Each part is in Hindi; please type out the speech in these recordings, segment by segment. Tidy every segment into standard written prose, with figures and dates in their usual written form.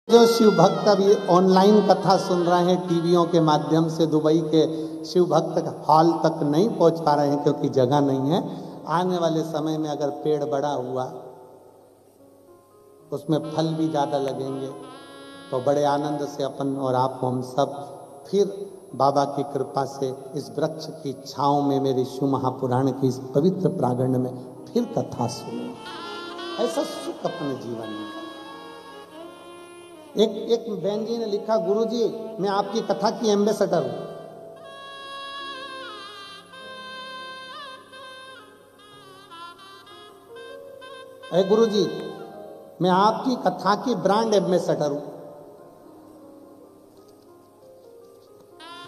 जो शिव भक्त अभी ऑनलाइन कथा सुन रहे हैं टीवियों के माध्यम से, दुबई के शिव भक्त हॉल तक नहीं पहुंच पा रहे हैं क्योंकि जगह नहीं है। आने वाले समय में अगर पेड़ बड़ा हुआ, उसमें फल भी ज़्यादा लगेंगे, तो बड़े आनंद से अपन और आप हम सब फिर बाबा की कृपा से इस वृक्ष की छाँव में मेरे शिव महापुराण की इस पवित्र प्रांगण में फिर कथा सुने। ऐसा सुख अपने जीवन में। एक बहन जी ने लिखा, गुरुजी मैं आपकी कथा की एम्बेसडर हूं। अरे गुरुजी मैं आपकी कथा की ब्रांड एम्बेसडर हूं।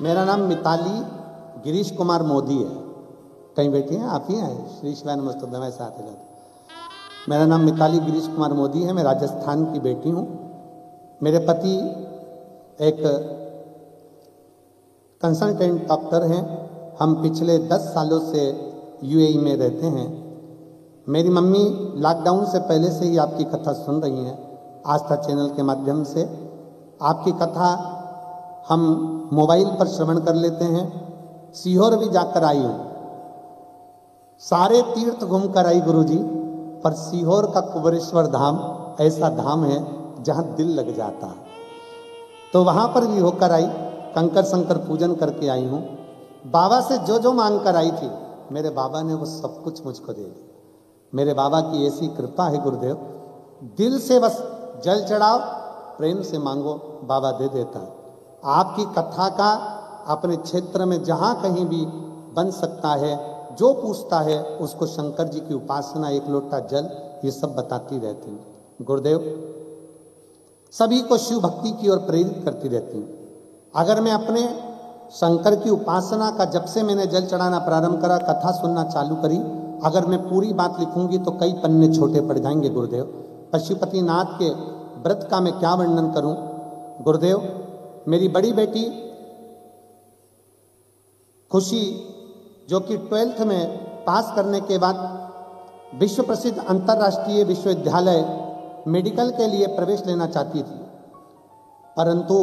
मेरा नाम मिताली गिरीश कुमार मोदी है। कहीं बैठी हैं आप? ही हैं श्री शिवाय नमस्तुभ्यं में साथ है। मेरा नाम मिताली गिरीश कुमार मोदी है। मैं राजस्थान की बेटी हूं। मेरे पति एक कंसल्टेंट डॉक्टर हैं। हम पिछले 10 सालों से यूएई में रहते हैं। मेरी मम्मी लॉकडाउन से पहले से ही आपकी कथा सुन रही हैं, आस्था चैनल के माध्यम से। आपकी कथा हम मोबाइल पर श्रवण कर लेते हैं। सीहोर भी जाकर आई हूँ, सारे तीर्थ घूम कर आई गुरुजी, पर सीहोर का कुबेरेश्वर धाम ऐसा धाम है जहां दिल लग जाता है, तो वहां पर भी होकर आई। कंकर शंकर पूजन करके आई हूं। बाबा से जो जो मांग कर आई थी, मेरे बाबा ने वो सब कुछ मुझको दे दिया। मेरे बाबा की ऐसी कृपा है गुरुदेव, दिल से बस जल चढ़ाओ, प्रेम से मांगो, बाबा दे देता है। आपकी कथा का अपने क्षेत्र में जहां कहीं भी बन सकता है, जो पूछता है उसको शंकर जी की उपासना, एक लोटा जल, ये सब बताती रहती है। गुरुदेव सभी को शिव भक्ति की ओर प्रेरित करती रहती हूँ। अगर मैं अपने शंकर की उपासना का, जब से मैंने जल चढ़ाना प्रारंभ करा, कथा सुनना चालू करी, अगर मैं पूरी बात लिखूंगी तो कई पन्ने छोटे पड़ जाएंगे गुरुदेव। पशुपतिनाथ के व्रत का मैं क्या वर्णन करूं गुरुदेव। मेरी बड़ी बेटी खुशी, जो कि 12th में पास करने के बाद विश्व प्रसिद्ध अंतर्राष्ट्रीय विश्वविद्यालय मेडिकल के लिए प्रवेश लेना चाहती थी, परंतु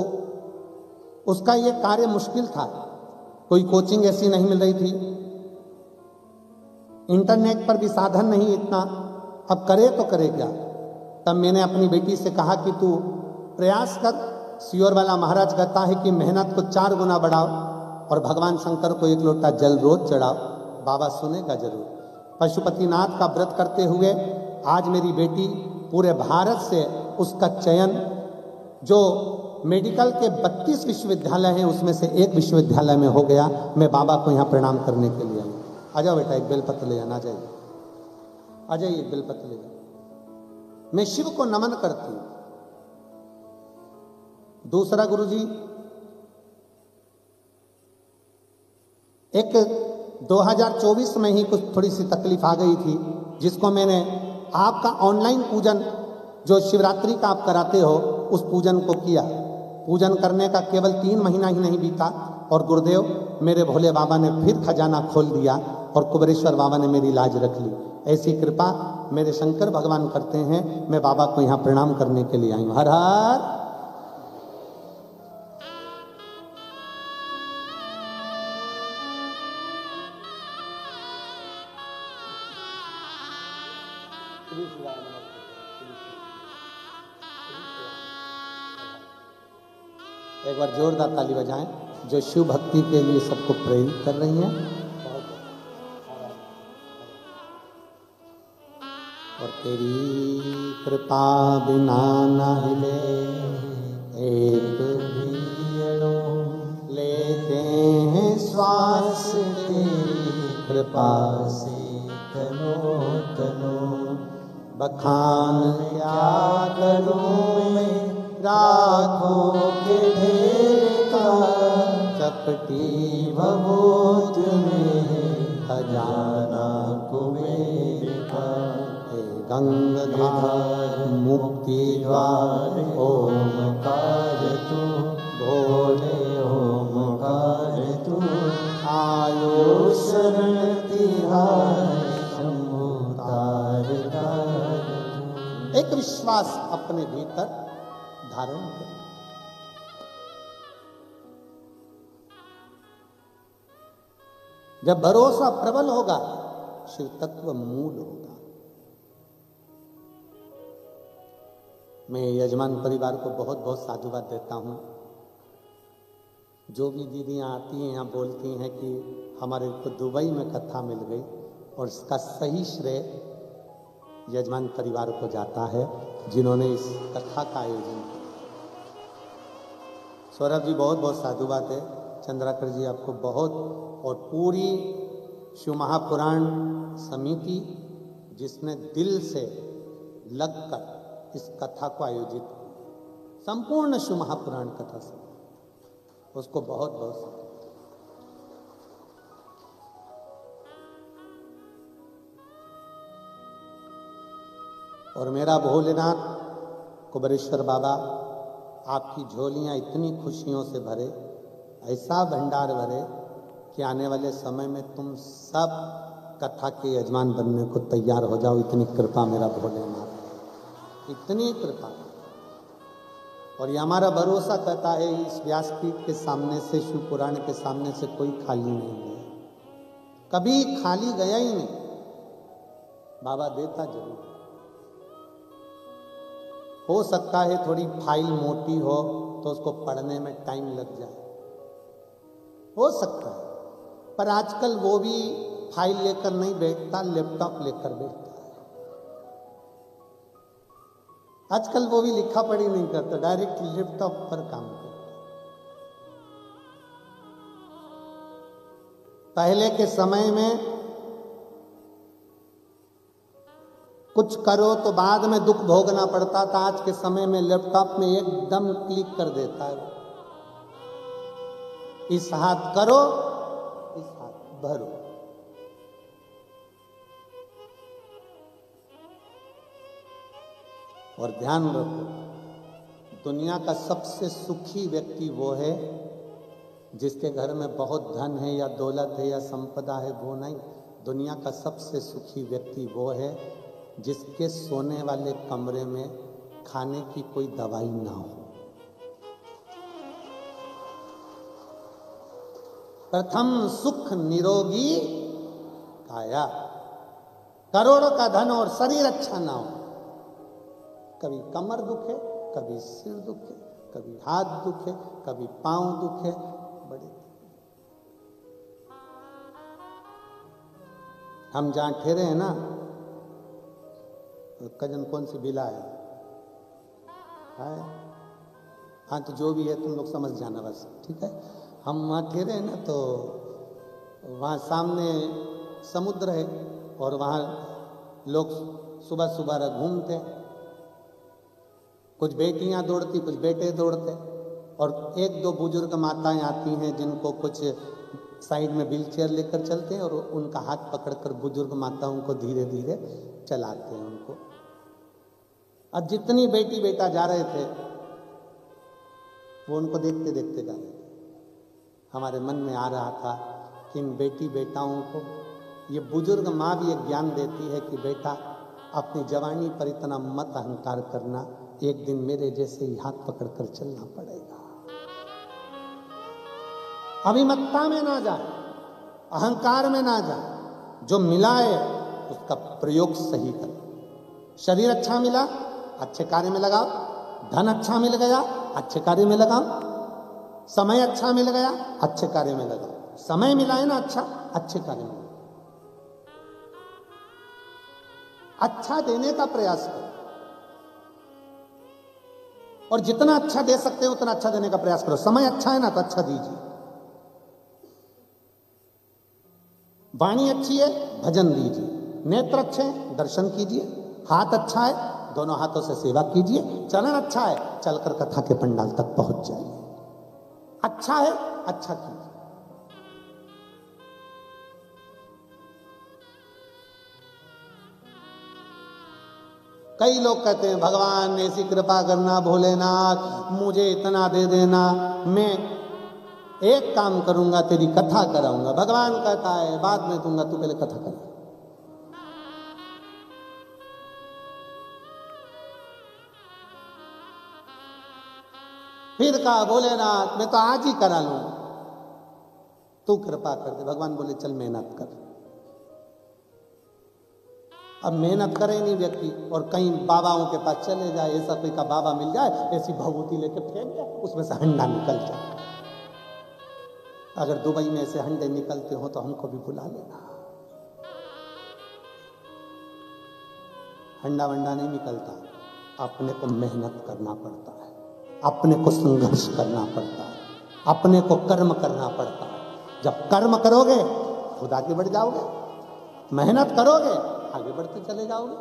उसका यह कार्य मुश्किल था। कोई कोचिंग ऐसी नहीं मिल रही थी, इंटरनेट पर भी साधन नहीं इतना। अब करे तो करे क्या। तब मैंने अपनी बेटी से कहा कि तू प्रयास कर। सीहोर वाला महाराज कहता है कि मेहनत को 4 गुना बढ़ाओ और भगवान शंकर को एक लोटा जल रोज चढ़ाओ, बाबा सुनेगा जरूर। पशुपतिनाथ का व्रत करते हुए आज मेरी बेटी पूरे भारत से उसका चयन, जो मेडिकल के 32 विश्वविद्यालय हैं उसमें से एक विश्वविद्यालय में हो गया। मैं बाबा को यहाँ प्रणाम करने के लिए आऊँ। आ जाओ बेटा, एक बेलपत्र ले आना। जाइए, आ जाइए, एक बेलपत्र ले जाओ। मैं शिव को नमन करती हूँ। दूसरा गुरुजी, एक 2024 में ही कुछ थोड़ी सी तकलीफ आ गई थी, जिसको मैंने आपका ऑनलाइन पूजन जो शिवरात्रि का आप कराते हो, उस पूजन को किया। पूजन करने का केवल 3 महीना ही नहीं बीता और गुरुदेव मेरे भोले बाबा ने फिर खजाना खोल दिया और कुबेरेश्वर बाबा ने मेरी लाज रख ली। ऐसी कृपा मेरे शंकर भगवान करते हैं। मैं बाबा को यहाँ प्रणाम करने के लिए आई हूँ। हर हर। एक बार जोरदार ताली बजाएं, जो शिव भक्ति के लिए सबको प्रेरित कर रही हैं। और तेरी कृपा बिना न हिले एक भी अणु, लेते हैं श्वास तेरी कृपा से तनो तनो। बखान क्या करूं मैं राखों के ढेर का, चपटी भभूत में खजाना कुबेर का। गंगाधार मुक्ति द्वार ओमकार तू, भोले ओमकार तू। आयो शरण तिहार शंभु तार तार। एक विश्वास अपने भीतर धारण करें। जब भरोसा प्रबल होगा, शिव तत्व मूल होगा। मैं यजमान परिवार को बहुत बहुत साधुवाद देता हूं। जो भी दीदियां आती हैं यहाँ बोलती हैं कि हमारे को दुबई में कथा मिल गई, और इसका सही श्रेय यजमान परिवार को जाता है जिन्होंने इस कथा का आयोजन किया। सौरभ जी बहुत बहुत साधुवाद है। चंद्राकर जी आपको बहुत, और पूरी शिव महापुराण समिति जिसने दिल से लगकर इस कथा को आयोजित किया, संपूर्ण शिव महापुराण कथा से, उसको बहुत बहुत। और मेरा भोलेनाथ कुबेरेश्वर बाबा, आपकी झोलियां इतनी खुशियों से भरे, ऐसा भंडार भरे कि आने वाले समय में तुम सब कथा के यजमान बनने को तैयार हो जाओ। इतनी कृपा मेरा भोलेनाथ, इतनी कृपा। और ये हमारा भरोसा कहता है, इस व्यासपीठ के सामने से, शिव पुराण के सामने से कोई खाली नहीं गया, कभी खाली गया ही नहीं। बाबा देता जरूर। हो सकता है थोड़ी फाइल मोटी हो तो उसको पढ़ने में टाइम लग जाए, हो सकता है, पर आजकल वो भी फाइल लेकर नहीं बैठता, लैपटॉप लेकर बैठता है। आजकल वो भी लिखा पढ़ी नहीं करता, डायरेक्ट लैपटॉप पर काम करता। पहले के समय में कुछ करो तो बाद में दुख भोगना पड़ता था। आज के समय में लैपटॉप में एकदम क्लिक कर देता है, इस हाथ करो, इस हाथ भरो। और ध्यान रखो, दुनिया का सबसे सुखी व्यक्ति वो है जिसके घर में बहुत धन है या दौलत है या संपदा है, वो नहीं। दुनिया का सबसे सुखी व्यक्ति वो है जिसके सोने वाले कमरे में खाने की कोई दवाई ना हो। प्रथम सुख निरोगी काया, करोड़ों का धन और शरीर अच्छा ना हो, कभी कमर दुखे, कभी सिर दुखे, कभी हाथ दुखे, कभी पांव दुखे, बड़े। हम जहां ठहरे हैं ना, कजन कौन सी बिला है? हाँ, तो जो भी है तुम लोग समझ जाना बस, ठीक है। हम वहाँ ठहरे हैं ना, तो वहाँ सामने समुद्र है और वहाँ लोग सुबह सुबह घूमते, कुछ बेटियां दौड़ती, कुछ बेटे दौड़ते, और एक दो बुजुर्ग माताएं आती हैं जिनको कुछ साइड में व्हील चेयर लेकर चलते हैं, और उनका हाथ पकड़कर बुजुर्ग माताओं को धीरे धीरे चलाते हैं उनको। अब जितनी बेटी बेटा जा रहे थे वो उनको देखते देखते जा रहे थे। हमारे मन में आ रहा था कि इन बेटी बेटाओं को ये बुजुर्ग माँ भी एक ज्ञान देती है कि बेटा अपनी जवानी पर इतना मत अहंकार करना, एक दिन मेरे जैसे ही हाथ पकड़कर चलना पड़ेगा। अभिमत्ता में ना जाए, अहंकार में ना जाए, जो मिला है उसका प्रयोग सही करो। शरीर अच्छा मिला, अच्छे कार्य में लगाओ। धन अच्छा मिल गया, अच्छे कार्य में लगाओ। समय अच्छा मिल गया, अच्छे कार्य में लगाओ। समय मिला है ना अच्छा, अच्छे कार्य में लगाओ। अच्छा देने का प्रयास करो, और जितना अच्छा दे सकते हो उतना अच्छा देने का प्रयास करो। समय अच्छा है ना तो अच्छा दीजिए। वाणी अच्छी है, भजन दीजिए। नेत्र अच्छे हैं, दर्शन कीजिए। हाथ अच्छा है, दोनों हाथों से सेवा कीजिए। चलन अच्छा है, चलकर कथा के पंडाल तक पहुंच जाइए। अच्छा है, अच्छा कीजिए। कई लोग कहते हैं भगवान ऐसी कृपा करना, भोलेनाथ मुझे इतना दे देना, मैं एक काम करूंगा, तेरी कथा कराऊंगा। भगवान कहता है बाद में दूंगा, तू पहले कथा कर। फिर कहा भोलेनाथ मैं तो आज ही करा लूं, तू कृपा कर दे। भगवान बोले चल मेहनत कर। अब मेहनत करे नहीं व्यक्ति और कहीं बाबाओं के पास चले जाए, ऐसा कोई का बाबा मिल जाए, ऐसी भभूति लेके फेंक दे, उसमें से हंडा निकल जाए। अगर दुबई में ऐसे हंडे निकलते हो तो हमको भी बुला लेना। हंडा वंडा नहीं निकलता, अपने को मेहनत करना पड़ता है, अपने को संघर्ष करना पड़ता है, अपने को कर्म करना पड़ता है। जब कर्म करोगे खुद आगे बढ़ जाओगे, मेहनत करोगे आगे बढ़ते चले जाओगे।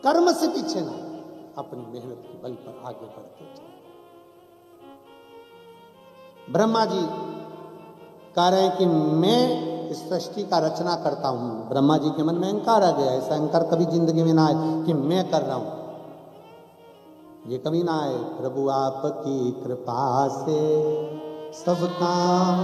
कर्म से पीछे ना, अपनी मेहनत के बल पर आगे बढ़ते चले। ब्रह्मा जी कह रहे हैं कि मैं इस सृष्टि का रचना करता हूं। ब्रह्मा जी के मन में अहंकार आ गया। ऐसा अहंकार कभी जिंदगी में ना आए कि मैं कर रहा हूं, ये कभी ना आए। प्रभु आपकी कृपा से सब काम